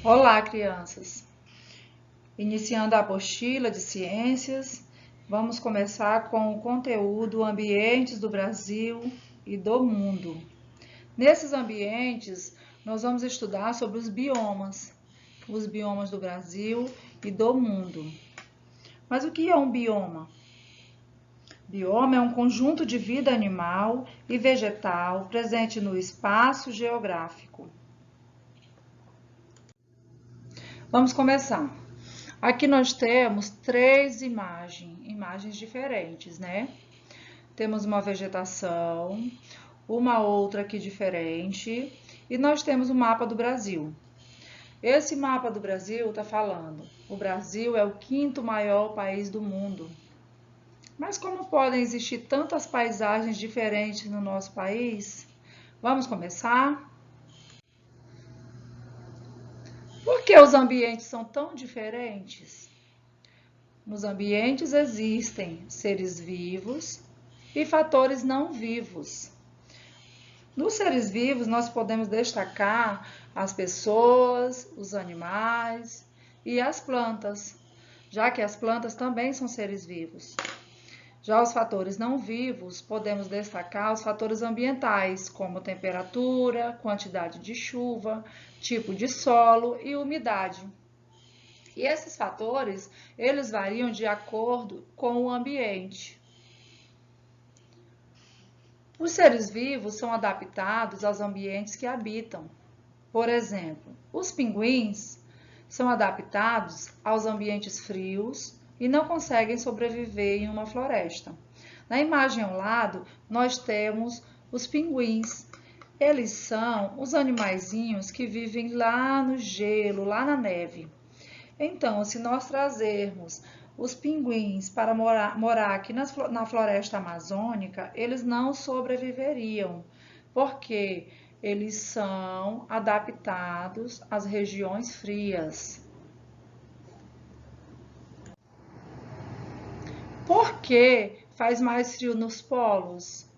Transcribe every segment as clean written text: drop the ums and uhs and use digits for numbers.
Olá, crianças! Iniciando a apostila de ciências, vamos começar com o conteúdo Ambientes do Brasil e do Mundo. Nesses ambientes, nós vamos estudar sobre os biomas do Brasil e do mundo. Mas o que é um bioma? Bioma é um conjunto de vida animal e vegetal presente no espaço geográfico. Vamos começar. Aqui nós temos três imagens diferentes, né? Temos uma vegetação, uma outra aqui diferente, e nós temos o mapa do Brasil. Esse mapa do Brasil está falando, o Brasil é o quinto maior país do mundo. Mas como podem existir tantas paisagens diferentes no nosso país? Vamos começar? Por que os ambientes são tão diferentes? Nos ambientes existem seres vivos e fatores não vivos. Nos seres vivos, nós podemos destacar as pessoas, os animais e as plantas, já que as plantas também são seres vivos. Já os fatores não vivos, podemos destacar os fatores ambientais, como temperatura, quantidade de chuva, tipo de solo e umidade. E esses fatores, eles variam de acordo com o ambiente. Os seres vivos são adaptados aos ambientes que habitam. Por exemplo, os pinguins são adaptados aos ambientes frios e não conseguem sobreviver em uma floresta. Na imagem ao lado, nós temos os pinguins. Eles são os animaizinhos que vivem lá no gelo, lá na neve. Então, se nós trazermos os pinguins para morar aqui na floresta amazônica, eles não sobreviveriam, porque eles são adaptados às regiões frias. Por que faz mais frio nos polos?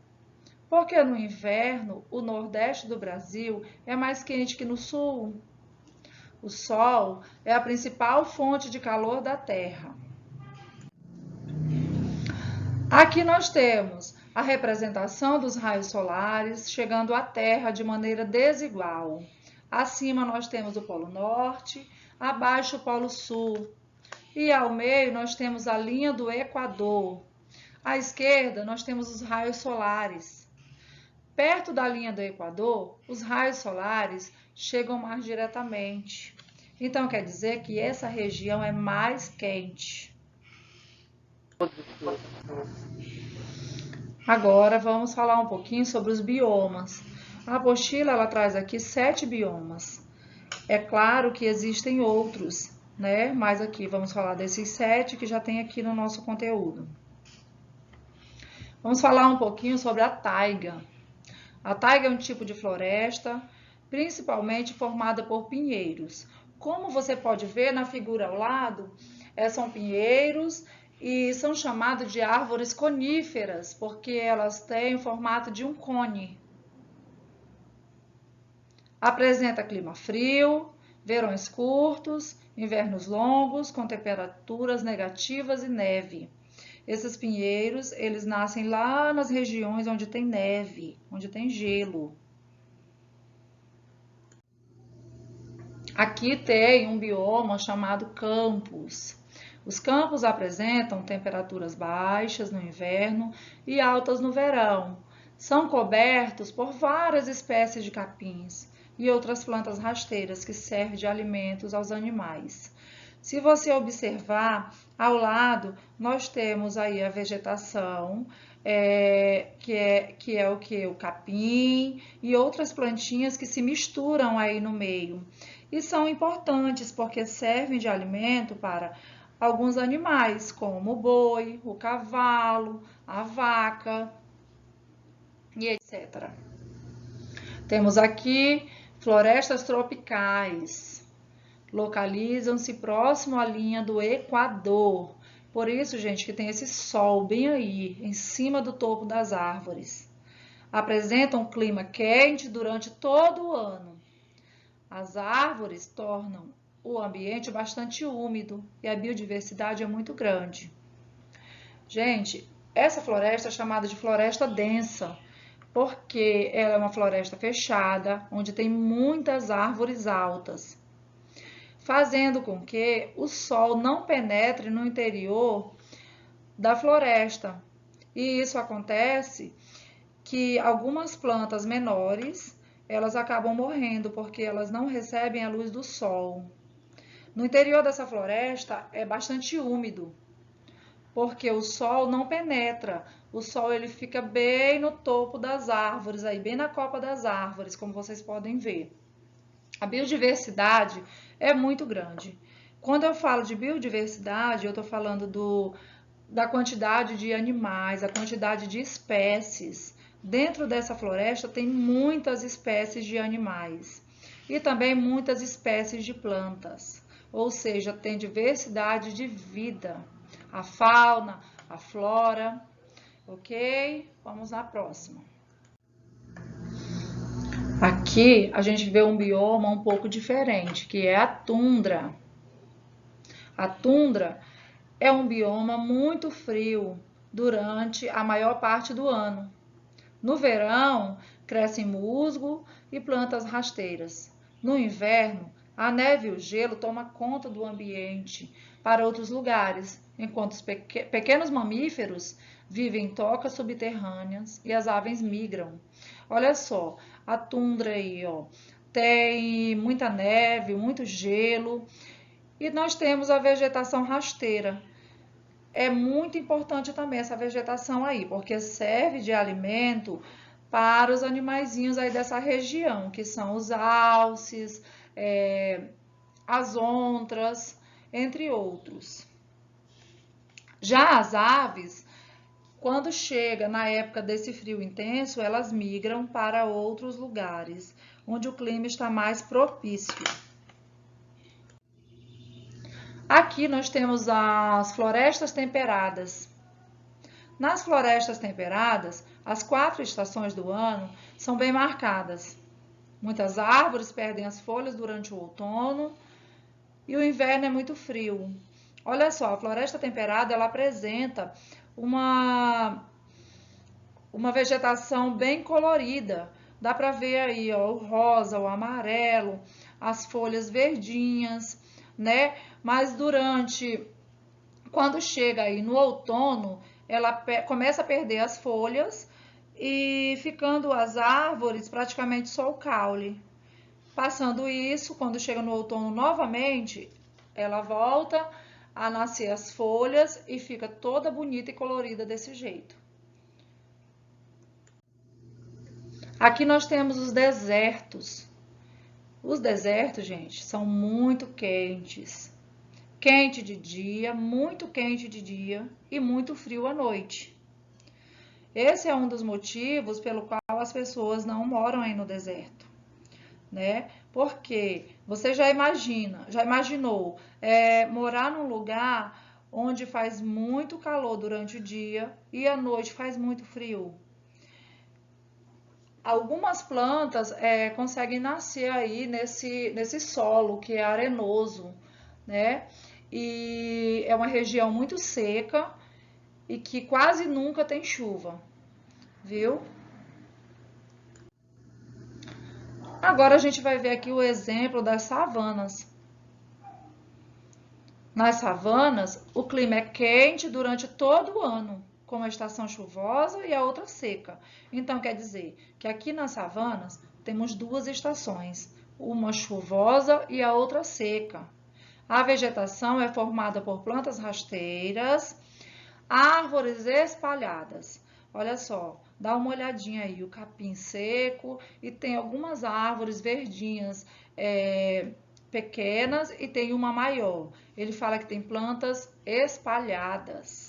Porque no inverno, o nordeste do Brasil é mais quente que no sul. O Sol é a principal fonte de calor da Terra. Aqui nós temos a representação dos raios solares chegando à Terra de maneira desigual. Acima nós temos o Polo Norte, abaixo o Polo Sul. E ao meio nós temos a linha do Equador. À esquerda nós temos os raios solares. Perto da linha do Equador, os raios solares chegam mais diretamente. Então quer dizer que essa região é mais quente. Agora vamos falar um pouquinho sobre os biomas. A apostila ela traz aqui 7 biomas. É claro que existem outros, né? Mas aqui vamos falar desses 7 que já tem aqui no nosso conteúdo. Vamos falar um pouquinho sobre a taiga. A taiga é um tipo de floresta, principalmente formada por pinheiros. Como você pode ver na figura ao lado, são pinheiros e são chamadas de árvores coníferas, porque elas têm o formato de um cone. Apresenta clima frio, verões curtos, invernos longos, com temperaturas negativas e neve. Esses pinheiros, eles nascem lá nas regiões onde tem neve, onde tem gelo. Aqui tem um bioma chamado campos. Os campos apresentam temperaturas baixas no inverno e altas no verão. São cobertos por várias espécies de capins e outras plantas rasteiras que servem de alimentos aos animais. Se você observar, ao lado nós temos aí a vegetação, que é o que? O capim e outras plantinhas que se misturam aí no meio. E são importantes porque servem de alimento para alguns animais, como o boi, o cavalo, a vaca e etc. Temos aqui florestas tropicais. Localizam-se próximo à linha do Equador. Por isso, gente, que tem esse sol bem aí, em cima do topo das árvores. Apresentam um clima quente durante todo o ano. As árvores tornam o ambiente bastante úmido e a biodiversidade é muito grande. Gente, essa floresta é chamada de floresta densa, porque ela é uma floresta fechada, onde tem muitas árvores altas, fazendo com que o sol não penetre no interior da floresta. E isso acontece que algumas plantas menores, elas acabam morrendo porque elas não recebem a luz do sol. No interior dessa floresta é bastante úmido, porque o sol não penetra. O sol ele fica bem no topo das árvores, aí bem na copa das árvores, como vocês podem ver. A biodiversidade é muito grande. Quando eu falo de biodiversidade, eu estou falando da quantidade de animais, a quantidade de espécies. Dentro dessa floresta tem muitas espécies de animais e também muitas espécies de plantas, ou seja, tem diversidade de vida, a fauna, a flora, ok? Vamos na próxima. Aqui a gente vê um bioma um pouco diferente, que é a tundra. A tundra é um bioma muito frio durante a maior parte do ano. No verão, crescem musgo e plantas rasteiras. No inverno, a neve e o gelo tomam conta do ambiente para outros lugares, enquanto os pequenos mamíferos vivem em tocas subterrâneas e as aves migram. Olha só, a tundra aí, ó, tem muita neve, muito gelo e nós temos a vegetação rasteira. É muito importante também essa vegetação aí, porque serve de alimento para os animaizinhos aí dessa região, que são os alces, as ontras, entre outros. Já as aves, quando chega na época desse frio intenso, elas migram para outros lugares, onde o clima está mais propício. Aqui nós temos as florestas temperadas. Nas florestas temperadas, as 4 estações do ano são bem marcadas. Muitas árvores perdem as folhas durante o outono e o inverno é muito frio. Olha só, a floresta temperada ela apresenta uma vegetação bem colorida. Dá para ver aí ó, o rosa, o amarelo, as folhas verdinhas, né? Mas quando chega aí no outono, ela começa a perder as folhas e ficando as árvores praticamente só o caule. Passando isso, quando chega no outono novamente, ela volta a nascer as folhas e fica toda bonita e colorida desse jeito. Aqui nós temos os desertos. Os desertos, gente, são muito quentes. Quente de dia, muito quente de dia e muito frio à noite. Esse é um dos motivos pelo qual as pessoas não moram aí no deserto, né? Porque você já imaginou morar num lugar onde faz muito calor durante o dia e à noite faz muito frio? Algumas plantas conseguem nascer aí nesse solo que é arenoso, né? E é uma região muito seca e que quase nunca tem chuva, viu? Agora a gente vai ver aqui o exemplo das savanas. Nas savanas, o clima é quente durante todo o ano, com a estação chuvosa e a outra seca. Então, quer dizer que aqui nas savanas temos 2 estações, uma chuvosa e a outra seca. A vegetação é formada por plantas rasteiras, árvores espalhadas. Olha só, dá uma olhadinha aí, o capim seco e tem algumas árvores verdinhas pequenas e tem uma maior. Ele fala que tem plantas espalhadas.